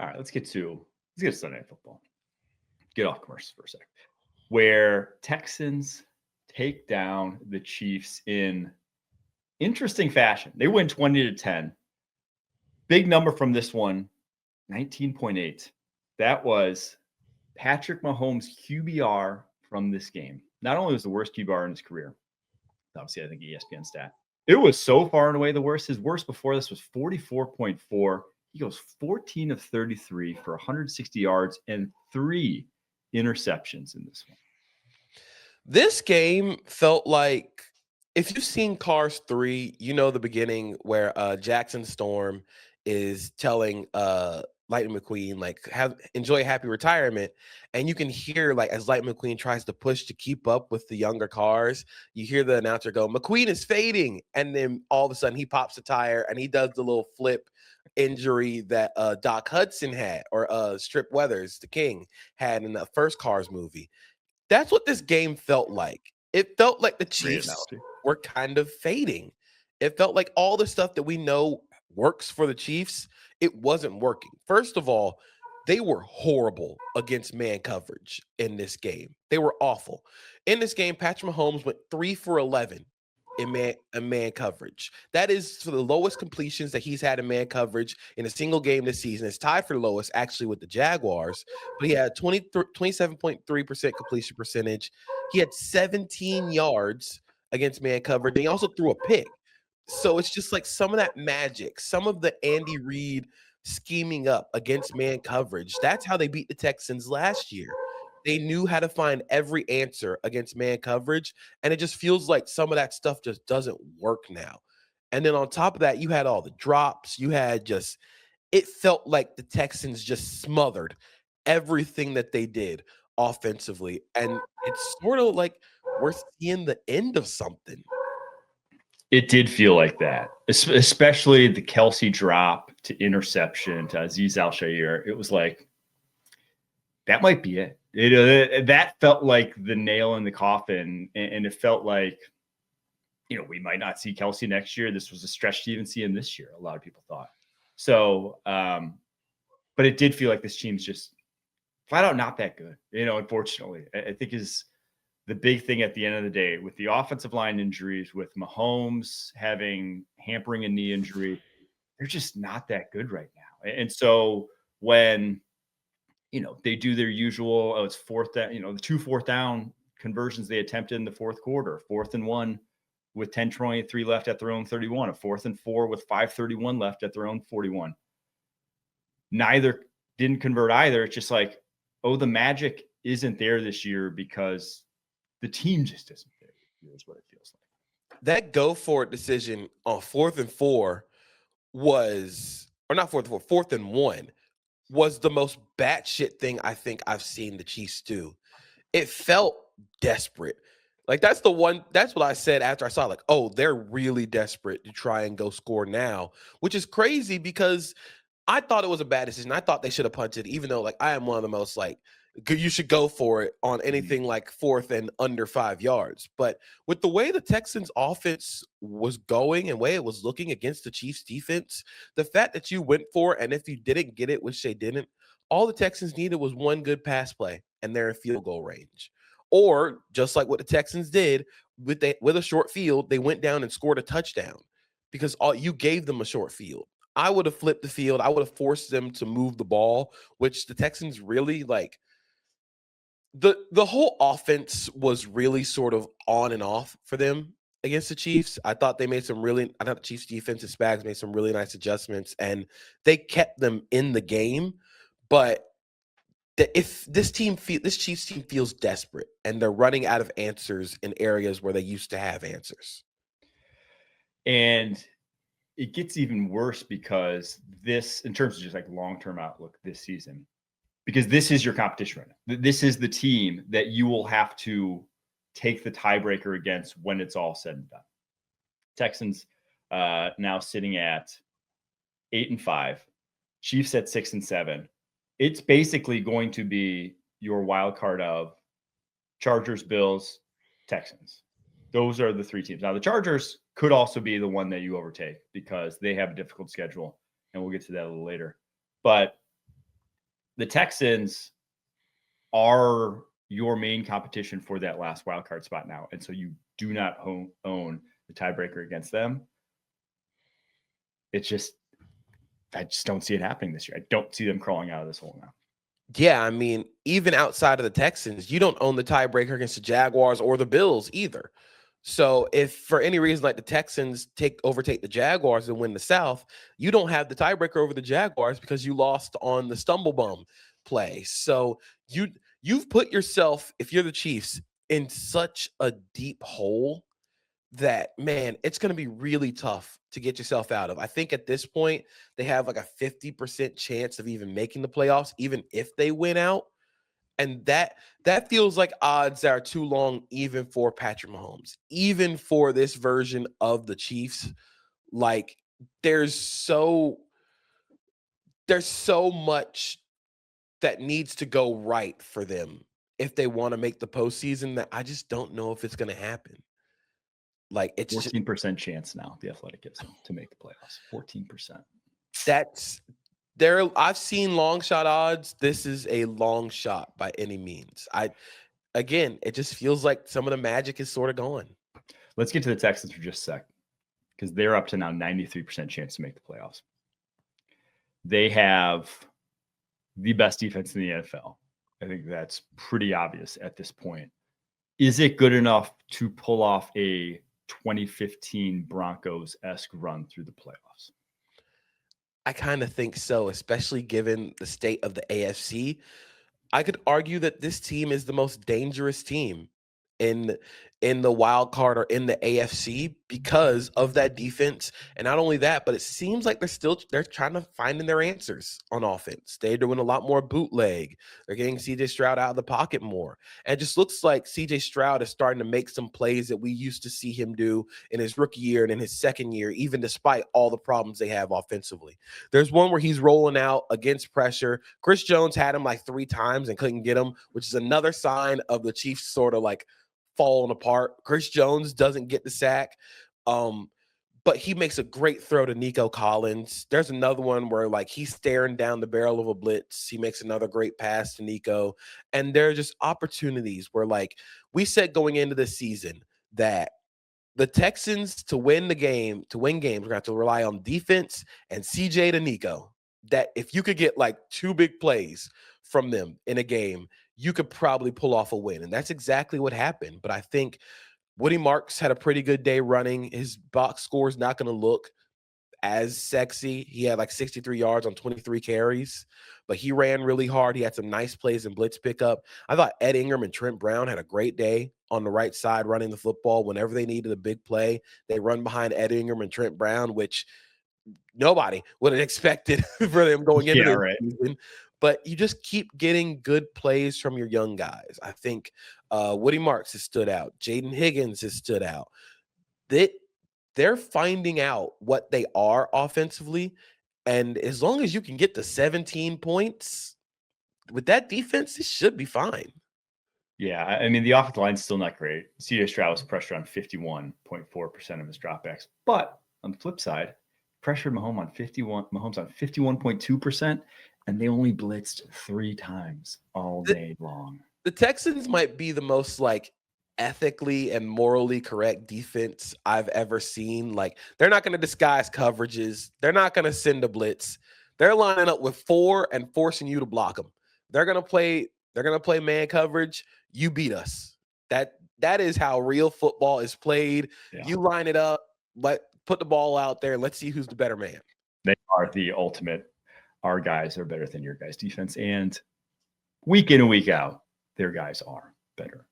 All right, let's get to Sunday Night Football. Get off commercials for a sec. Where Texans take down the Chiefs in interesting fashion. They win 20-10. Big number from this one, 19.8. That was Patrick Mahomes' QBR from this game. Not only was the worst QBR in his career, obviously I think ESPN stat, it was so far and away the worst. His worst before this was 44.4. He goes 14 of 33 for 160 yards and 3 interceptions in this one. This game felt like, if you've seen Cars 3, you know the beginning where Jackson Storm is telling Lightning McQueen, like, enjoy a happy retirement. And you can hear, like, as Lightning McQueen tries to push to keep up with the younger cars, you hear the announcer go, McQueen is fading. And then all of a sudden he pops a tire and he does the little flip injury that Doc Hudson had, or Strip Weathers, the King, had in the first Cars movie. That's what this game felt like. It felt like the Chiefs were kind of fading. It felt like all the stuff that we know works for the Chiefs, it wasn't working. First of all, they were horrible against man coverage in this game. They were awful. In this game, Patrick Mahomes went 3 for 11 in man coverage. That is for the lowest completions that he's had in man coverage in a single game this season. It's tied for the lowest, actually, with the Jaguars. But he had 27.3% completion percentage. He had 17 yards against man coverage. And he also threw a pick. So it's just like some of that magic, some of the Andy Reid scheming up against man coverage. That's how they beat the Texans last year. They knew how to find every answer against man coverage, and it just feels like some of that stuff just doesn't work now. And then on top of that, you had all the drops. You had just, it felt like the Texans just smothered everything that they did offensively. And it's sort of like we're seeing the end of something. It did feel like that, especially the Kelsey drop to interception to Azeez Al-Shaair. It was like, that might be it. That felt like the nail in the coffin, and it felt like, we might not see Kelsey next year. This was a stretch to even see him this year, a lot of people thought. So, but it did feel like this team's just flat out not that good, unfortunately. I think is the big thing at the end of the day, with the offensive line injuries, with Mahomes hampering a knee injury, they're just not that good right now. And so when they do their usual, it's fourth down, the 2 fourth down conversions they attempted in the fourth quarter, 4th and 1 with 10:23 left at their own 31, a 4th and 4 with 5:31 left at their own 41. Neither didn't convert either. It's just like, the magic isn't there this year because the team just isn't there, is what it feels like. That go for it decision on 4th and 4 was, or not 4th and 4, 4th and 1 was the most batshit thing I think I've seen the Chiefs do. It felt desperate. Like, that's what I said after I saw, like, they're really desperate to try and go score now, which is crazy because I thought it was a bad decision. I thought they should have punted, even though, like, I am one of the most, like, you should go for it on anything like 4th and under 5 yards. But with the way the Texans offense was going and the way it was looking against the Chiefs defense, the fact that you went for it, and if you didn't get it, which they didn't, all the Texans needed was one good pass play and they're in field goal range. Or just like what the Texans did with a short field, they went down and scored a touchdown because you gave them a short field. I would have flipped the field. I would have forced them to move the ball, which the Texans really, like, the whole offense was really sort of on and off for them against the Chiefs. I thought the Chiefs defensive Spags made some really nice adjustments and they kept them in the game. But if this Chiefs team feels desperate and they're running out of answers in areas where they used to have answers. And it gets even worse because this, in terms of just like long-term outlook this season, because this is your competition right now. This is the team that you will have to take the tiebreaker against when it's all said and done. Texans now sitting at 8-5, Chiefs at 6-7. It's basically going to be your wild card of Chargers, Bills, Texans. Those are the 3 teams. Now, the Chargers could also be the one that you overtake because they have a difficult schedule, and we'll get to that a little later. But the Texans are your main competition for that last wild card spot now. And so you do not own the tiebreaker against them. It's just, I just don't see it happening this year. I don't see them crawling out of this hole now. Yeah, I mean, even outside of the Texans, you don't own the tiebreaker against the Jaguars or the Bills either. So if for any reason like the Texans overtake the Jaguars and win the South, you don't have the tiebreaker over the Jaguars because you lost on the stumble bum play. So you've put yourself, if you're the Chiefs, in such a deep hole that, man, it's going to be really tough to get yourself out of. I think at this point, they have like a 50% chance of even making the playoffs, even if they win out. And that feels like odds that are too long, even for Patrick Mahomes, even for this version of the Chiefs. Like there's so much that needs to go right for them if they want to make the postseason that I just don't know if it's going to happen. Like it's 14% chance now the Athletic gives them to make the playoffs. 14%. That's there. I've seen long shot odds. This is a long shot by any means. Again, it just feels like some of the magic is sort of gone. Let's get to the Texans for just a sec, because they're up to now 93% chance to make the playoffs. They have the best defense in the NFL. I think that's pretty obvious at this point. Is it good enough to pull off a 2015 Broncos-esque run through the playoffs? I kind of think so, especially given the state of the AFC. I could argue that this team is the most dangerous team in the wild card or in the AFC because of that defense. And not only that, but it seems like they're trying to find their answers on offense. They're doing a lot more bootleg. They're getting CJ Stroud out of the pocket more. And it just looks like CJ Stroud is starting to make some plays that we used to see him do in his rookie year and in his second year, even despite all the problems they have offensively. There's one where he's rolling out against pressure. Chris Jones had him like 3 times and couldn't get him, which is another sign of the Chiefs sort of like falling apart. Chris Jones doesn't get the sack, but he makes a great throw to Nico Collins. There's another one where like he's staring down the barrel of a blitz. He makes another great pass to Nico. And there are just opportunities where like we said going into the season that the Texans to win games, we're going to have to rely on defense and CJ to Nico. That if you could get like 2 big plays from them in a game, you could probably pull off a win. And that's exactly what happened. But I think Woody Marks had a pretty good day running. His box score is not going to look as sexy. He had like 63 yards on 23 carries, but he ran really hard. He had some nice plays in blitz pickup. I thought Ed Ingram and Trent Brown had a great day on the right side running the football. Whenever they needed a big play, they run behind Ed Ingram and Trent Brown, which nobody would have expected for them going into the season. But you just keep getting good plays from your young guys. I think Woody Marks has stood out. Jaden Higgins has stood out. They're finding out what they are offensively. And as long as you can get to 17 points with that defense, it should be fine. Yeah, I mean, the offensive line's still not great. CJ Stroud was pressured on 51.4% of his dropbacks. But on the flip side, pressured Mahomes on 51.2%, and they only blitzed 3 times all day long. The Texans might be the most like ethically and morally correct defense I've ever seen. Like they're not going to disguise coverages. They're not going to send a blitz. They're lining up with 4 and forcing you to block them. They're going to play man coverage. You beat us. That is how real football is played. Yeah. You line it up, put the ball out there. Let's see who's the better man. They are the ultimate. Our guys are better than your guys' defense. And week in and week out, their guys are better